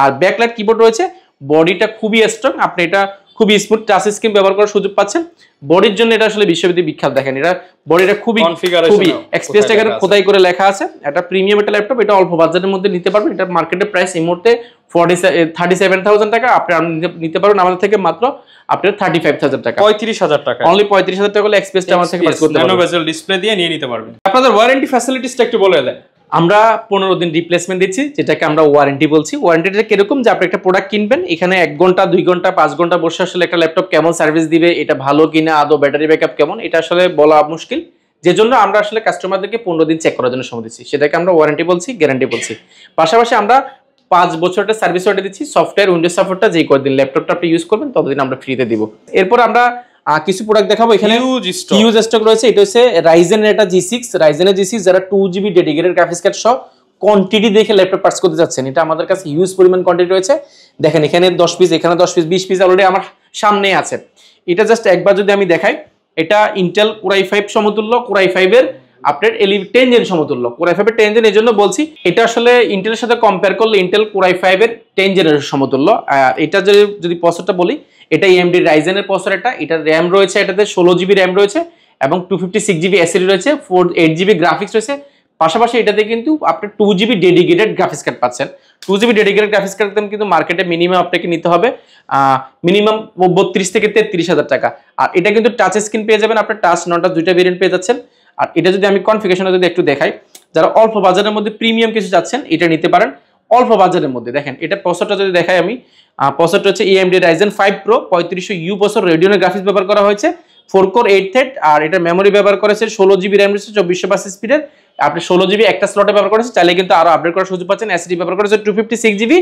[SPEAKER 1] আর ব্যাকলাইট কিবোর্ড রয়েছে, বডিটা খুবই স্ট্রং, আপনি এটা খুবই স্মুথ টাচ স্ক্রিন ব্যবহার করার সুযোগ পাচ্ছেন। বডির জন্য এটা আসলে বিশ্বব্যাপী বিখ্যাত, দেখেন এটা বডিটা খুবই এক্সপ্রেস টাকার খোদাই করে লেখা আছে। এটা প্রিমিয়াম একটা ল্যাপটপ, এটা অল্প বাজেটের মধ্যে নিতে পারবেন। এটা মার্কেটের প্রাইস এই মুহূর্তে 37,000 টাকা, আপনি নিতে পারবেন আমাদের থেকে মাত্র আপনার 35,000 টাকা,
[SPEAKER 2] 35,000 টাকা।
[SPEAKER 1] অনলি 35,000 টাকা হলে এক্সপ্রেসটা আমাদের থেকে পাস করতে পারবেন,
[SPEAKER 2] ন্যানো বেজেল ডিসপ্লে দিয়ে নিয়ে নিতে পারবেন। আপনাদের ওয়ারেন্টি ফ্যাসিলিটিসটা একটু বলে দেন।
[SPEAKER 1] আমরা 15 দিন রিপ্লেসমেন্ট দিচ্ছি, যেটাকে আমরা ওয়ারেন্টি বলছি। ওয়ারেন্টিটা কিরকম, যে আপনি একটা প্রোডাক্ট কিনবেন, এখানে 1 ঘন্টা 2 ঘন্টা 5 ঘন্টা বসে আসলে একটা ল্যাপটপ কেমন সার্ভিস দিবে, এটা ভালো কিনা, আদৌ ব্যাটারি ব্যাকআপ কেমন, এটা আসলে বলা মুশকিল। যে জন্য আমরা আসলে কাস্টমারদেরকে 15 দিন চেক করার জন্য সময় দিচ্ছি, সেটাকে আমরা ওয়ারেন্টি বলছি, গ্যারান্টি বলছি। পাশাপাশি আমরা 5 বছরটা সার্ভিস ওয়ারেন্টি দিচ্ছি। সফটওয়্যার উইন্ডোজ সফটওয়্যারটা যেই কদিন ল্যাপটপটা আপনি ইউজ করবেন ততদিন আমরা ফ্রিতে দিব। এরপর আমরা কিছু প্রোডাক্ট দেখাবো, এখানে হিউজ স্টক রয়েছে। এটা হচ্ছে রাইজেনের এটা G6, রাইজেনের G6 যারা 2 GB ডেডিকেটেড গ্রাফিক্স কার্ড সহ কোয়ান্টিটি দেখে ল্যাপটপ পারচেজ করতে যাচ্ছেন, এটা আমাদের কাছে হিউজ পরিমাণ কোয়ান্টিটি রয়েছে। দেখেন এখানে 10 পিস, এখানে 10 পিস, 20 পিস অলরেডি আমার সামনে আছে। এটা জাস্ট একবার যদি আমি দেখাই, এটা ইন্টেল কোর i5 সমতুল্য, কোর i5 এর আপনার 10 জেন সমতুল্য। কোর i5 এর 10 জেন, এই জন্য বলছি এটা আসলে ইন্টেলের সাথে কম্পেয়ার করলে ইন্টেল কোর i5 এর 10 জেনের সমতুল্য। আর এটা যদি প্রসেসরটা বলি, এটা AMD রাইজেনের প্রসেসর, এটা র্যাম রয়েছে, এটাতে 16 GB র্যাম রয়েছে এবং 256 GB SSD রয়েছে, 8 GB গ্রাফিক্স রয়েছে, পাশাপাশি এটাতে কিন্তু আপনি 2GB ডেডিকেটেড গ্রাফিক্স কার্ড পাচ্ছেন। 2GB ডেডিকেটেড গ্রাফিক্স কার্ড কিন্তু মার্কেটে মিনিমাম আপনাকে নিতে হবে মিনিমাম 32 থেকে 33,000 টাকা। আর এটা কিন্তু টাচ স্ক্রিন পেয়ে যাবেন, আপনার টাচ নটা দুইটা ভেরিয়েন্ট পেয়ে যাচ্ছেন। আর এটা যদি আমি কনফিগারেশনে যদি একটু দেখাই, যারা অল্প বাজারের মধ্যে প্রিমিয়াম কিছু চাচ্ছেন এটা নিতে পারেন অল্প বাজারের মধ্যে। দেখেন এটা প্রসেসরটা যদি দেখাই আমি, প্রসেসরটা হচ্ছে AMD Ryzen 5 Pro 3500U processor, রেডিয়নের গ্রাফিক্স ব্যবহার করা হয়েছে, 4 কোর 8 থ্রেড। আর এটা মেমোরি ব্যবহার করেছে 16GB RAM রয়েছে 2400 স্পিডের। আপনি 16GB একটা স্লটে ব্যবহার করেছে, চাইলে কিন্তু আরো আপডেট করার সুযোগ পাচ্ছেন। SSD ব্যবহার করেছে 256GB।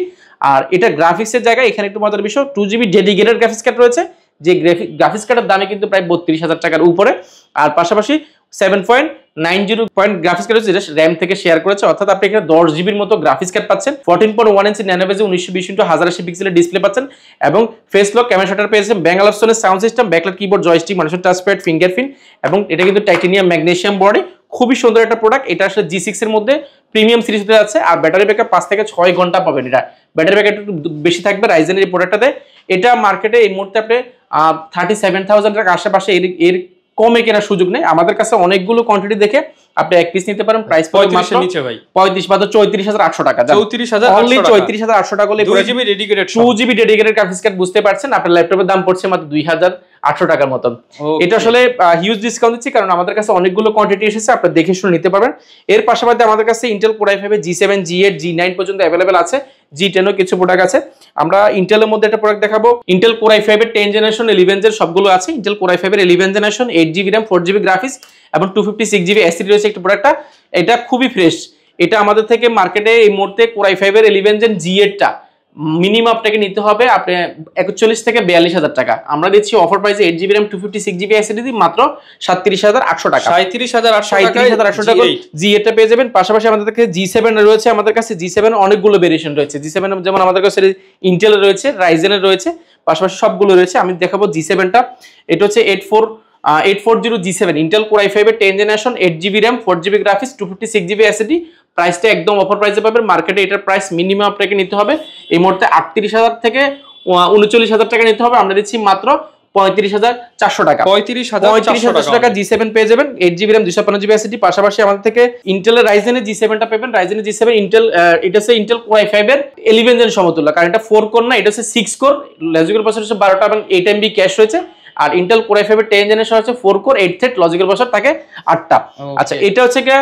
[SPEAKER 1] আর এটা গ্রাফিক্সের জায়গায় এখানে একটু মজার বিষয় 2GB ডেডিকেটেড গ্রাফিক্স কার্ড রয়েছে, যে গ্রাফিক্স কার্ডের দামে কিন্তু প্রায় 32,000 টাকার উপরে। আর পাশাপাশি 7.90 পয়েন্ট গ্রাফিক্স কার্ড হচ্ছে র্যাম থেকে শেয়ার করেছে, অর্থাৎ আপনি এখানে 10GB এর মতো গ্রাফিক্স কার্ড পাচ্ছেন। 14.1 ইঞ্চি ন্যানো বেজে 1920x1080 পিক্সেলের ডিসপ্লে পাচ্ছেন এবং ফেস লক ক্যামেরা শাটার পেয়েছেন, ব্যাঙ্গাল অপশনের sound system, backlight keyboard, joystick, মানুষের টাচপ্যাড, ফিঙ্গারপ্রিন্ট এবং এটা কিন্তু টাইটানিয়াম ম্যাগনেসিয়াম বডি। খুবই সুন্দর একটা প্রোডাক্ট। এটা আসলে G6 এর মধ্যে প্রিমিয়াম সিরিজে আছে। আর ব্যাটারি ব্যাকআপ 5 থেকে 6 ঘন্টা পাবেন। এটা ব্যাটারি ব্যাকআপ একটু বেশি থাকবে রাইজেনের এই প্রোডাক্টটাতে। এটা মার্কেটে এই মুহূর্তে আপনি 37,000 টাকা আশেপাশে, এর কমে কেনার সুযোগ নেই। আমাদের কাছে অনেকগুলো কোয়ান্টিটি দেখে আপনি এক পিস নিতে পারেন, প্রাইস পড়ে মাত্র 35 বা 34,800 টাকা। 34,800 টাকা হলে 2GB ডেডিকেটেড গ্রাফিক্স কার্ড, বুঝতে পারছেন আপনার ল্যাপটপের দাম পড়ছে মাত্র 2,800 টাকার মতন। এটা আসলে হিউজ ডিসকাউন্ট দিচ্ছি, কারণ আমাদের কাছে অনেকগুলো কোয়ান্টিটি এসেছে, আপনি দেখে শুনে নিতে পারবেন। এর পাশাপাশি আমাদের কাছে Intel Core i5 G7, G8, G9 পর্যন্ত অ্যাভেলেবেল আছে, G10 ও কিছু প্রোডাক্ট আছে। আমরা ইন্টেলের মধ্যে একটা প্রোডাক্ট দেখাবো। ইন্টেল Core i5 এর 10 জেনারেশন, 11 জেন সবগুলো আছে। ইন্টেল Core i5 এর 11 generation, 8GB RAM, 4GB graphics এবং 256GB SSD রয়েছে একটা প্রোডাক্টটা। এটা খুবই ফ্রেশ। এটা আমাদের থেকে মার্কেটে এই মুহূর্তে Core i5 এর 11 জেন G8 টা মিনিমাম আপনাকে নিতে হবে আপনি 41 থেকে 42,000 টাকা। আমরা দিচ্ছি অফার প্রাইসে 8GB RAM 256GB SSD মাত্র 37,800 টাকা। 37,800 টাকা G8 টা পেয়ে যাবেন। পাশাপাশি আমাদের কাছে G7 রয়েছে, আমাদের কাছে G7 অনেকগুলো ভেরিয়েশন রয়েছে। G7 যেমন আমাদের কাছে ইন্টেল রয়েছে, রাইজেনের রয়েছে, পাশাপাশি সবগুলো রয়েছে। আমি দেখাবো G7 টা। এটা হচ্ছে 840 G7 ইন্টেল Core i5 এর 10 generation, 8GB RAM, 4GB graphics, 256GB SSD। প্রাইসটা একদম অফার প্রাইসে পাবেন। মার্কেটে এটার প্রাইস মিনিমাম আপনাকে নিতে হবে এই মুহূর্তে 38,000 থেকে 39,000 টাকা নিতে হবে। আমরা দিচ্ছি মাত্র 35,400 টাকা। 35,400 টাকা G7 পেয়ে যাবেন, 8GB RAM, 256GB SSD। পাশাপাশি আমাদের থেকে ইন্টেলের রাইজেনের G7 টা পাবেন। রাইজেনের G7 ইন্টেল, এটা হচ্ছে ইন্টেল Core i5 এর 11 জেন সমতুল্য, কারণ এটা 4 কোর না, এটা হচ্ছে 6 কোর। লজিক্যাল প্রসেসর হচ্ছে 12টা এবং 8 MB ক্যাশ রয়েছে। আর ইন্টেল Core i5 এর 10 জেনারেশন হচ্ছে 4 কোর 8 থ্রেড, লজিক্যাল প্রসেসর থাকে 8টা। আচ্ছা, এটা হচ্ছে কি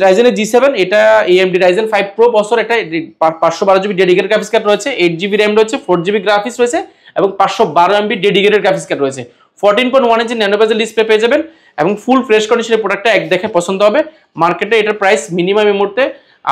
[SPEAKER 1] রাইজেনের G7, এটা AMD Ryzen 5 Pro প্রসেসর। এটা 512GB ডেডিকেটেড গ্রাফিক্স কার্ড রয়েছে, 8GB RAM রয়েছে, 4GB গ্রাফিক্স রয়েছে এবং 512 MB ডেডিকেটেড গ্রাফিক্স কার্ড রয়েছে। 14.1 ইঞ্চি ন্যানো বেজেল ডিসপ্লে পেয়ে যাবেন এবং ফুল ফ্রেশ কন্ডিশনের প্রোডাক্টটা এক দেখে পছন্দ হবে। মার্কেটে এটার প্রাইস মিনিমাম এই মুহূর্তে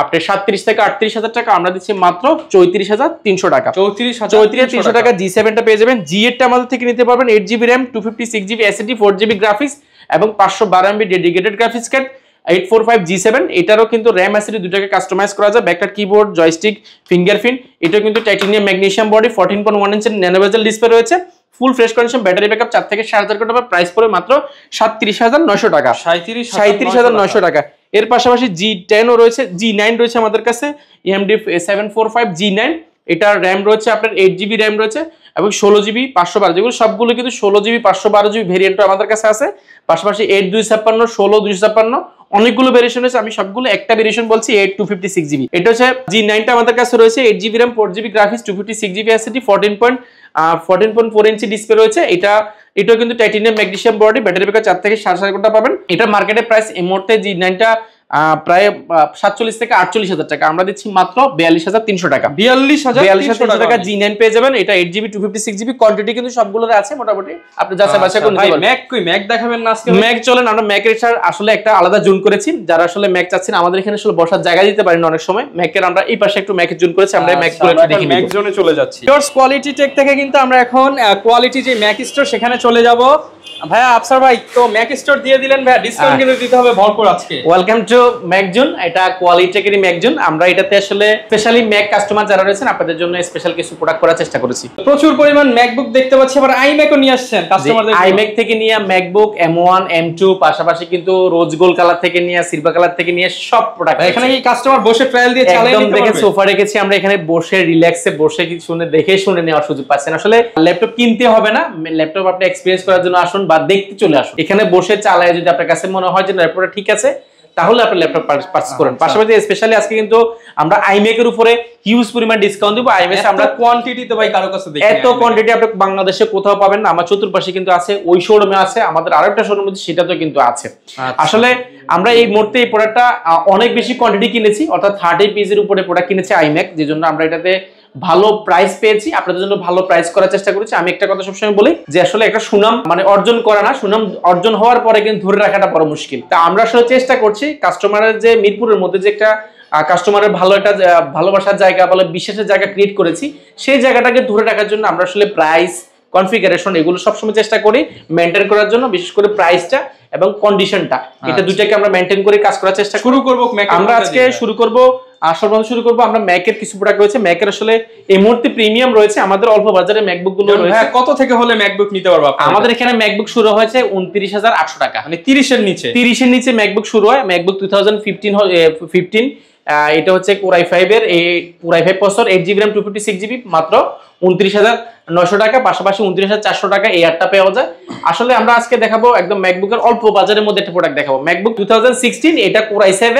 [SPEAKER 1] আপনি 37 থেকে 38,000 টাকা। আমরা দিচ্ছি মাত্র 34,300 টাকা। 34,300 টাকা G7 টা পেয়ে যাবেন। G8 টা আমাদের থেকে নিতে পারবেন, 8GB RAM, 256GB SSD, 4GB graphics এবং 512 MB dedicated graphics card. 845 G7 এটারও কিন্তু RAM SSD দুটাকে কাস্টমাইজ করা যায়, ব্যাকলাইট কিবোর্ড, জয়স্টিক, ফিঙ্গারপ্রিন্ট। এটাও কিন্তু titanium magnesium body, 14.1 inch nano bezel display রয়েছে, full fresh condition, battery backup 4 থেকে 6,000 ঘন্টা। প্রাইস পড়ে মাত্র 37,900 টাকা। 37,900 টাকা। এর পাশাপাশি G10 ও রয়েছে, G9 রয়েছে আমাদের কাছে, AMD 745 G9। এটা RAM রয়েছে আপনার 8GB RAM রয়েছে এবং 16GB 512, যেগুলো সবগুলো কিন্তু 16GB 512GB ভেরিয়েন্ট আমাদের কাছে আছে। পাশাপাশি 8256, 16 অনেকগুলো ভেরিয়েশন রয়েছে। আমি সবগুলো একটা ভেরিয়েশন বলছি, 8256GB। এটা হচ্ছে G9 টা আমাদের কাছে রয়েছে, 8GB RAM, 4GB graphics, 256GB SSD, 14.4 inch display রয়েছে। এটাও কিন্তু titanium magnesium body, battery backup 4 থেকে 7,000 ঘন্টা পাবেন। এটা মার্কেটে প্রাইস এই মুহূর্তে G9 টা প্রায় 47 থেকে 48,000 টাকা। আমরা দিচ্ছি মাত্র 42,300 টাকা। 42,300 টাকা G9 পেয়ে যাবেন। এটা 8GB 256GB কোয়ান্টিটি কিন্তু সবগুলোর আছে মোটামুটি, আপনি যাচাই বাছাই করে নিতে পারবেন। ম্যাক দেখাবেন না আজকে? ম্যাক চলেন, আমরা ম্যাকের আসলে একটা আলাদা জোন করেছি। যারা আসলে ম্যাক চাচ্ছেন, আমাদের এখানে আসলে বসার জায়গা দিতে পারেন অনেক সময়, ম্যাকের আমরা এই পাশে একটু ম্যাকের জোন করেছি। আমরা ম্যাক গুলো একটু দেখি,
[SPEAKER 2] ম্যাক জোনে চলে যাচ্ছি। ভিউয়ার্স, কোয়ালিটি টেক থেকে কিন্তু আমরা এখন কোয়ালিটি যে ম্যাক স্টোর সেখানে চলে যাব। ভাইয়া আফসার ভাই তো ম্যাক স্টোর দিয়ে দিলেন, ভাইয়া ডিসকাউন্ট কিন্তু দিতে হবে ভরপুর আজকে।
[SPEAKER 1] Welcome to Mac zone. এটা কোয়ালিটি টেকেরই ম্যাক জোন। আমরা এটাতে আসলে স্পেশালি ম্যাক কাস্টমার যারা রয়েছেন আপনাদের জন্য স্পেশাল কিছু প্রোডাক্ট করার চেষ্টা করেছি।
[SPEAKER 2] প্রচুর পরিমাণ ম্যাকবুক দেখতে পাচ্ছি, আবার আইম্যাকও নিয়ে আসছেন কাস্টমারদের।
[SPEAKER 1] আইম্যাক থেকে নিয়ে ম্যাকবুক M1 M2, পাশাপাশি কিন্তু রোজ গোল্ড কালার থেকে নিয়ে সিলভার কালার থেকে নিয়ে সব প্রোডাক্ট
[SPEAKER 2] এখানে কি কাস্টমার বসে ট্রায়াল দিয়ে চালিয়ে নিতে পারবে।
[SPEAKER 1] দেখেন সোফা রেখেছি আমরা, এখানে বসে রিল্যাক্সে বসে কিছু শুনে দেখে শুনে নেওয়ার সুযোগ পাচ্ছেন। আসলে ল্যাপটপ কিনতে হবে না, ল্যাপটপ আপনি এক্সপেরিয়েন্স করার জন্য আসুন বা দেখতে চলে আসুন। এখানে বসে চালায় যদি আপনার কাছে মনে হয় যে ল্যাপটপটা ঠিক আছে, তাহলে আপনি ল্যাপটপ পারচেজ করেন। পাশাপাশি স্পেশালি আজকে কিন্তু আমরা iMac এর উপরে হিউজ পরিমাণ ডিসকাউন্ট দিব। iMac আমরা
[SPEAKER 2] কোয়ান্টিটি তো ভাই কারো কাছে দেখি
[SPEAKER 1] এত কোয়ান্টিটি আপনি বাংলাদেশে কোথাও পাবেন না। আমার চতুর্পাশে কিন্তু আছে, ওই শোরুমে আছে, আমাদের আরেকটা শোরুম আছে সেটাতেও কিন্তু আছে। আসলে আমরা এই মুহূর্তে এই প্রোডাক্টটা অনেক বেশি কোয়ান্টিটি কিনেছি, অর্থাৎ 30 পিসের উপরে প্রোডাক্ট কিনেছি iMac, যে জন্য আমরা এটাতে ভালো প্রাইস পেয়েছি, আপনাদের জন্য ভালো প্রাইস করার চেষ্টা করেছি। আমি একটা কথা সবসময় বলি যে আসলে একটা সুনাম মানে অর্জন করা না, সুনাম অর্জন হওয়ার পরে কিন্তু ধরে রাখাটা বড় মুশকিল। তা আমরা আসলে চেষ্টা করছি কাস্টমারের যে মিরপুরের মধ্যে যে একটা কাস্টমারের ভালো একটা ভালোবাসার জায়গা বলে বিশ্বাসের জায়গা ক্রিয়েট করেছি, সেই জায়গাটাকে ধরে রাখার জন্য আমরা আসলে প্রাইস কনফিগারেশন এগুলো সবসময় চেষ্টা করি মেনটেন করার জন্য, বিশেষ করে প্রাইসটা এবং কন্ডিশনটা, এটা দুটাকে আমরা মেনটেন করে কাজ করার চেষ্টা শুরু করব। আমরা আজকে শুরু করব সর্বপ্রথম শুরু করব আমরা ম্যাকের কিছু প্রোডাক্ট রয়েছে। ম্যাকের আসলে এই মুহূর্তে প্রিমিয়াম রয়েছে, আমাদের অল্প বাজারে ম্যাকবুক গুলো রয়েছে।
[SPEAKER 2] হ্যাঁ, কত থেকে হলে ম্যাকবুক নিতে পারবো?
[SPEAKER 1] আমাদের এখানে ম্যাকবুক শুরু হয়েছে 29,800 টাকা,
[SPEAKER 2] মানে 30 এর নিচে।
[SPEAKER 1] 30 এর নিচে ম্যাকবুক শুরু হয়। ম্যাকবুক 2015 এটা হচ্ছে Core i5 এর Core i5 processor 8GB RAM 256GB মাত্র 29,900 টাকা। পাশাপাশি 29,400 টাকা এয়ারটা পাওয়া যায়। আসলে আমরা আজকে দেখাবো একদম ম্যাকবুকের অল্প বাজারের মধ্যে একটা প্রোডাক্ট দেখাবো। ম্যাকবুক 2016, এটা Core i7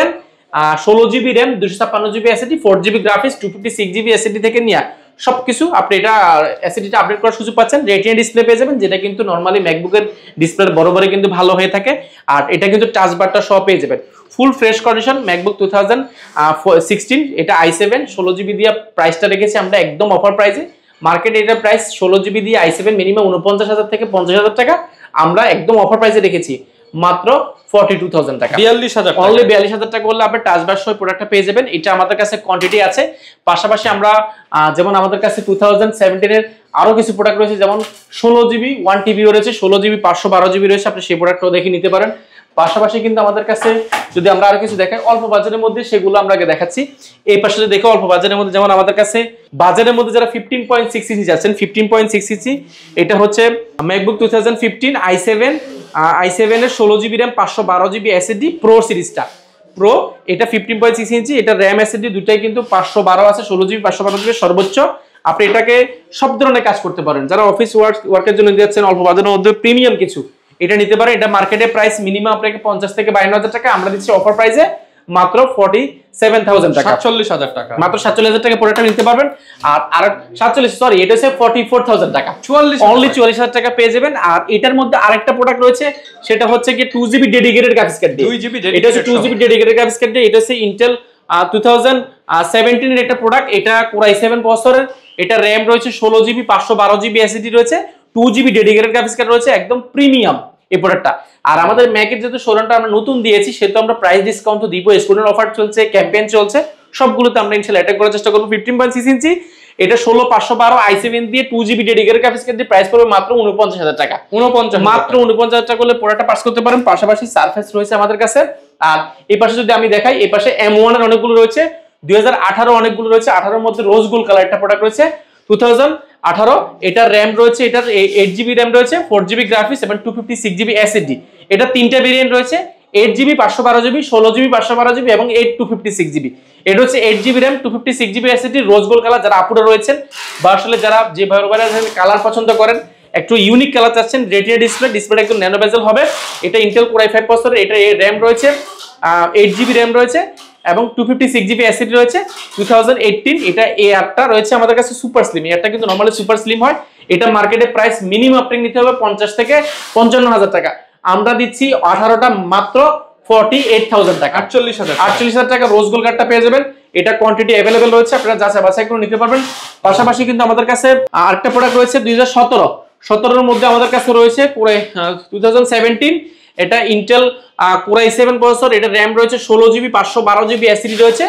[SPEAKER 1] 16GB RAM 256GB SSD 4GB graphics 256GB SSD থেকে নিয়ে সবকিছু আপনি এটা এসএসডিটা আপডেট করার সুযোগ পাচ্ছেন। রেটিনা ডিসপ্লে পেয়ে যাবেন, যেটা কিন্তু নরমালি ম্যাকবুকের ডিসপ্লে বরাবরই কিন্তু ভালো হয়ে থাকে। আর এটা কিন্তু টাচ বারটা সহ পেয়ে যাবেন। ফুল ফ্রেশ কন্ডিশন ম্যাকবুক 2016, এটা i7 16GB দিয়ে প্রাইসটা রেখেছি আমরা একদম অফার প্রাইসে। মার্কেটে এটা প্রাইস 16GB দিয়ে i7 মিনিমাম 49,000 থেকে 50,000 টাকা, আমরা একদম অফার প্রাইসে রেখেছি মাত্র 42,000 টাকা,
[SPEAKER 2] 42,000
[SPEAKER 1] অনলি 42,000 টাকা করলে আপনি টাচ বার সহ প্রোডাক্টটা পেয়ে যাবেন। এটা আমাদের কাছে কোয়ান্টিটি আছে। পাশাপাশি আমরা যেমন আমাদের কাছে 2017 এর আরো কিছু প্রোডাক্ট রয়েছে, যেমন 16GB 1TB রয়েছে, 16GB 512GB রয়েছে, আপনি সেই প্রোডাক্টটাও দেখে নিতে পারেন। পাশাপাশি কিন্তু আমাদের কাছে যদি আমরা আরো কিছু দেখাই অল্প বাজারের মধ্যে, সেগুলো আমরা দেখাচ্ছি। এই পাশে যদি দেখো অল্প বাজারের মধ্যে, যেমন আমাদের কাছে বাজারের মধ্যে যারা 15.6 ইঞ্চি আছেন, 15.6 ইঞ্চি এটা হচ্ছে ম্যাকবুক 2015 i7 এর 16GB RAM 512GB SSD pro সিরিজটা প্রো, এটা 15.6 ইঞ্চি, এটা RAM SSD দুটাই কিন্তু 512 আছে, 16GB 512GB সর্বোচ্চ। আপনি এটাকে সব ধরনের কাজ করতে পারেন। যারা অফিস ওয়ার্কের জন্য যাচ্ছেন অল্প বাজারের মধ্যে প্রিমিয়াম কিছু, এটা নিতে পারেন। এটা মার্কেটে প্রাইস মিনিমাম আপনাকে 50 থেকে 52,000 টাকা, আমরা দিচ্ছি অফার প্রাইসে মাত্র 47,000 টাকা,
[SPEAKER 2] 47,000 টাকা,
[SPEAKER 1] মাত্র 47,000 টাকা প্রোডাক্টটা নিতে পারবেন। আর 47 সরি এটা হচ্ছে 44,000 টাকা, 44,000 টাকা পেয়ে যাবেন। আর এটার মধ্যে আরেকটা প্রোডাক্ট রয়েছে, সেটা হচ্ছে কি 2GB ডেডিকেটেড গ্রাফিক্স কার্ড দিয়ে,
[SPEAKER 2] 2GB
[SPEAKER 1] এটা হচ্ছে 2GB ডেডিকেটেড গ্রাফিক্স কার্ড দিয়ে, এটা হচ্ছে ইন্টেল 2017 এর একটা প্রোডাক্ট। এটা Core i7 প্রসেসরের, এটা RAM রয়েছে 16GB 512GB SSD রয়েছে, 2GB ডেডিকেটেড গ্রাফিক্স কার্ড রয়েছে, একদম প্রিমিয়াম এই প্রোডাক্টটা। আর আমাদের ম্যাকের যেহেতু শোরুমটা আমরা নতুন দিয়েছি, সেহেতু আমরা প্রাইস ডিসকাউন্ট তো দিব, স্টুডেন্ট অফার চলছে, ক্যাম্পেইন চলছে, সবগুলোতে আমরা ইনশাআল্লাহ অ্যাটাক করার চেষ্টা করব। 15.6 ইঞ্চি এটা 16,512 i7 দিয়ে 2GB ডেডিকেটেড গ্রাফিক্স কার্ড দিয়ে প্রাইস পড়বে মাত্র 49,000 টাকা, 49 মাত্র 49,000 টাকা করলে প্রোডাক্টটা পাস করতে পারেন। পাশাপাশি সারফেস রয়েছে আমাদের কাছে। আর এই পাশে যদি আমি দেখাই, এই পাশে M1 এর অনেকগুলো রয়েছে, 2018 অনেকগুলো রয়েছে, 18 এর মধ্যে রোজ গোল্ড কালার একটা প্রোডাক্ট রয়েছে 2018, এটা RAM রয়েছে, এটার 8GB RAM রয়েছে, 4GB গ্রাফিক্স এবং 256GB SSD। এটা তিনটা ভেরিয়েন্ট রয়েছে, 8GB 512GB, 16GB 512GB এবং 256GB। এটা হচ্ছে 8GB RAM 256GB SSD rose gold colour. যারা আপুরা রয়েছেন বা আসলে যারা যে ভাইরা কালার পছন্দ করেন, একটু ইউনিক কালার চাচ্ছেন, রেটিনা ডিসপ্লে একদম ন্যানো বেজেল হবে। এটা ইন্টেল Core i5 প্রসেসর, এটা RAM রয়েছে 8GB RAM রয়েছে এবং 256GB SSD রয়েছে 2018। এটা এয়ারটা রয়েছে আমাদের কাছে সুপার স্লিম, এয়ারটা কিন্তু নরমালি সুপার স্লিম হয়। এটা মার্কেটে প্রাইস মিনিমাম আপনি নিতে হবে 50 থেকে 55,000 টাকা, আমরা দিচ্ছি 18টা মাত্র 48,000 টাকা, 48,000 টাকা রোজ গোল্ড কার্ডটা পেয়ে যাবেন। এটা কোয়ান্টিটি अवेलेबल রয়েছে, আপনারা যাচাই বাছাই করে নিতে পারবেন। পাশাপাশি কিন্তু আমাদের কাছে আরেকটা প্রোডাক্ট রয়েছে 2017 এর মধ্যে আমাদের কাছে রয়েছে Core 2017, এটা ইন্টেল Core i7 প্রসেসর, এটা RAM রয়েছে 16GB 512GB SSD রয়েছে,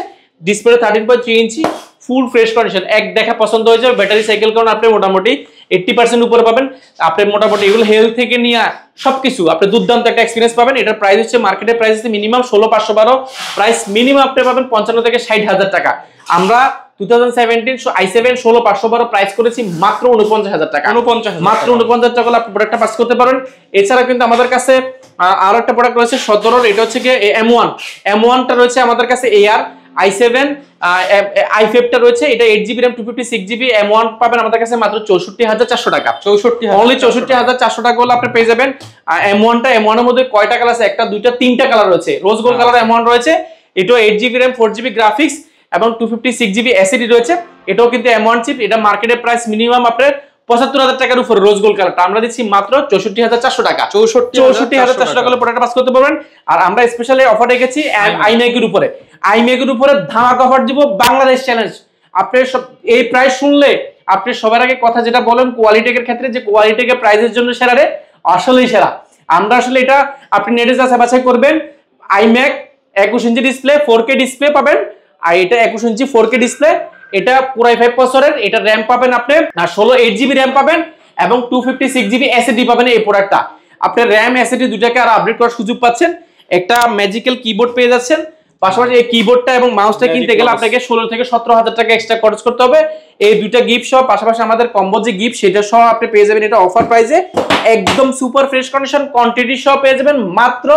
[SPEAKER 1] ডিসপ্লে 13.3 ইঞ্চি, ফুল ফ্রেশ কন্ডিশন। এক দেখা পছন্দ হয়ে যাবে। ব্যাটারি সাইকেল কারণ আপনি মোটামুটি 80% উপরে পাবেন। আপনি মোটামুটি এগুলো হেলথ থেকে নিয়ে সবকিছু আপনি দুর্দান্ত একটা এক্সপিরিয়েন্স পাবেন। এটার প্রাইস হচ্ছে মার্কেটের প্রাইস হচ্ছে মিনিমাম 16,512, প্রাইস মিনিমাম আপনি পাবেন 55 থেকে 60,000 টাকা। আমরা 2017 i7 16,512 প্রাইস করেছি মাত্র 49,000 টাকা, মাত্র 49,000 টাকা হলে আপনি প্রোডাক্টটা পাস করতে পারেন। এছাড়া কিন্তু আমাদের কাছে আরো একটা প্রোডাক্ট রয়েছে 17, এটা হচ্ছে কি M1টা রয়েছে আমাদের কাছে এয়ার। i7 i5টা রয়েছে, এটা 8GB RAM 256GB M1 পাবেন আমাদের কাছে মাত্র 64400 টাকা। 64400 টাকা হলে আপনি পেয়ে যাবেন M1টা। M1 এর মধ্যে কয়টা কালার আছে? একটা, দুইটা, তিনটা কালার রয়েছে। রোজ গোল্ড কালার M1 রয়েছে, এটাও 8GB RAM 4GB গ্রাফিক্স এবং 256GB SSD রয়েছে। এটাও কিন্তু M1 চিপ। এটা মার্কেটের প্রাইস মিনিমাম আপনার 75000 টাকার উপর। রোজ গোল্ড কালারটা আমরা দিচ্ছি মাত্র 64400 টাকা। 64400 টাকা হলে প্রোডাক্টটা পাস করতে পারবেন। আর আমরা স্পেশালি অফার রেখেছি আইম্যাকের উপরে। আইম্যাকের উপরে ধামাকা অফার দিব, বাংলাদেশ চ্যালেঞ্জ। আপনি এই প্রাইস শুনলে আপনি সবার আগে কথা যেটা বলেন কোয়ালিটেকের ক্ষেত্রে, যে কোয়ালিটেকের প্রাইসের জন্য সেরা রে, আসলেই সেরা। আমরা আসলে এটা আপনি নেটে যাচাই বাছাই করবেন। IMac 21 inch display, 4K display পাবেন। আর এটা 21 ইঞ্চি 4K ডিসপ্লে, এটা পুরো 5 বছরের। এটা র‍্যাম পাবেন আপনি 8GB র‍্যাম পাবেন এবং 256GB SSD পাবেন। এই প্রোডাক্টটা আপনি র‍্যাম SSD দুটাকে আর আপডেট করার সুযোগ পাচ্ছেন। একটা ম্যাজিক্যাল কিবোর্ড পেয়ে যাচ্ছেন। পাশাপাশি এই কিবোর্ডটা এবং মাউসটা কিনতে গেলে আপনাকে 16 থেকে 17000 টাকা এক্সট্রা খরচ করতে হবে। এই দুইটা গিফট সহ পাশাপাশি আমাদের কম্বো যে গিফট সেটা সহ আপনি পেয়ে যাবেন এটা অফার প্রাইসে, একদম সুপার ফ্রেশ কন্ডিশন কোয়ান্টিটি সহ পেয়ে যাবেন মাত্র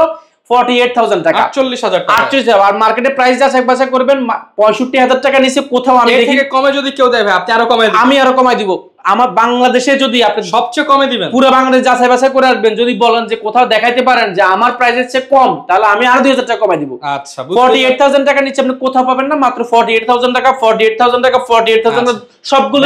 [SPEAKER 1] 48000 টাকা।
[SPEAKER 2] 48000 টাকা।
[SPEAKER 1] 48000। আর মার্কেটে প্রাইস যাচাই বাছাই করবেন 65000 টাকা নিচে কোথাও আমি দেখি।
[SPEAKER 2] থেকে কমে যদি কেউ দেয় ভাই আপনি আরো কমাই দিবেন।
[SPEAKER 1] আমি আরো কমাই দিব। আমার বাংলাদেশে যদি আপনি
[SPEAKER 2] সবচেয়ে কমে দিবেন,
[SPEAKER 1] পুরো বাংলাদেশ যাচাই বাছাই করে আসবেন, যদি বলেন যে কোথাও দেখাইতে পারেন যে আমার প্রাইসের চেয়ে কম, তাহলে আমি আরো 2000 টাকা কমাই দিব।
[SPEAKER 2] আচ্ছা,
[SPEAKER 1] 48000 টাকা নিচে আপনি কোথাও পাবেন না, মাত্র 48000 টাকা। 48000 টাকা 48000 সবগুলো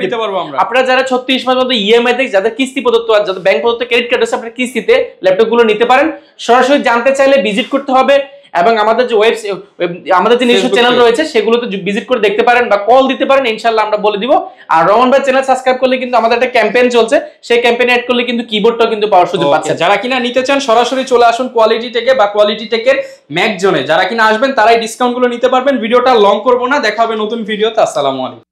[SPEAKER 2] দিতে পারবো আমরা।
[SPEAKER 1] আপনারা যারা 36 মাস মধ্যে ইএমআই তে, যাদের কিস্তি প্রদত্ত আছে, যাদের ব্যাংক প্রদত্ত ক্রেডিট কার্ড আছে, আপনি কিস্তিতে ল্যাপটপ গুলো নিতে পারেন। সরাসরি জানতে চাইলে ভিজিট করতে হবে এবং আমাদের যে আমাদের যে নিজস্ব চ্যানেল রয়েছে সেগুলোতে ভিজিট করে দেখতে পারেন বা কল দিতে পারেন, ইনশাআল্লাহ আমরা বলে দিব। আর রহমান ভাই চ্যানেল সাবস্ক্রাইব করলে কিন্তু আমাদের একটা ক্যাম্পেইন চলছে, সেই ক্যাম্পেইনে অ্যাড করলে কিন্তু কিবোর্ডটাও কিন্তু পাওয়ার সুযোগ পাচ্ছেন।
[SPEAKER 2] যারা কিনা নিতে চান সরাসরি চলে আসুন কোয়ালিটি টেকে বা কোয়ালিটি টেকের ম্যাক জোনে। যারা কিনা আসবেন তারাই ডিসকাউন্ট গুলো নিতে পারবেন। ভিডিওটা লং করব না, দেখা হবে নতুন ভিডিওতে। আসসালামু আলাইকুম।